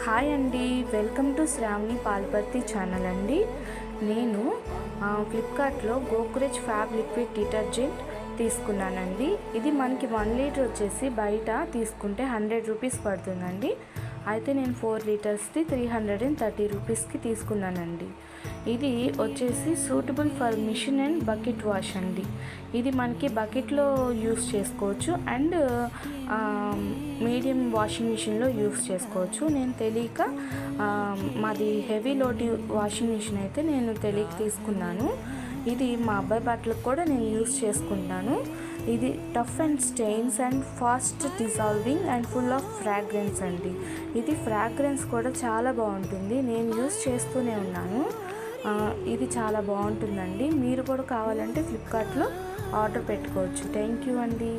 Hi అండి, welcome to Shravani పాల్పర్తి channel అండి. నేను ఫ్లిప్కార్ట్లో గోకురెజ్ ఫ్యాబ్ లిక్విడ్ డిటర్జెంట్ తీసుకున్నానండి. ఇది మనకి 1 లీటర్ వచ్చేసి బయట తీసుకుంటే 100 రూపీస్ పడుతుందండి. అయితే నేను 4 లీటర్స్ది 330 రూపీస్కి తీసుకున్నానండి. ఇది వచ్చేసి suitable for machine and bucket wash అండి. ఇది మనకి బకెట్లో యూస్ చేసుకోవచ్చు అండ్ మీడియం వాషింగ్ మిషన్లో యూస్ చేసుకోవచ్చు. నేను తెలియక మాది హెవీ లోడ్ వాషింగ్ మిషన్ అయితే నేను తెలియక తీసుకున్నాను. ఇది మా అబ్బాయి బట్టలకు కూడా నేను యూస్ చేసుకుంటాను. ఇది tough and stains and fast dissolving and full of fragrance అండి. ఇది ఫ్రాగ్రెన్స్ కూడా చాలా బాగుంటుంది. నేను యూస్ చేస్తూనే ఉన్నాను. ఇది చాలా బాగుంటుందండి. మీరు కూడా కావాలంటే ఫ్లిప్కార్ట్లో ఆర్డర్ పెట్టుకోవచ్చు. థ్యాంక్ యూ అండి.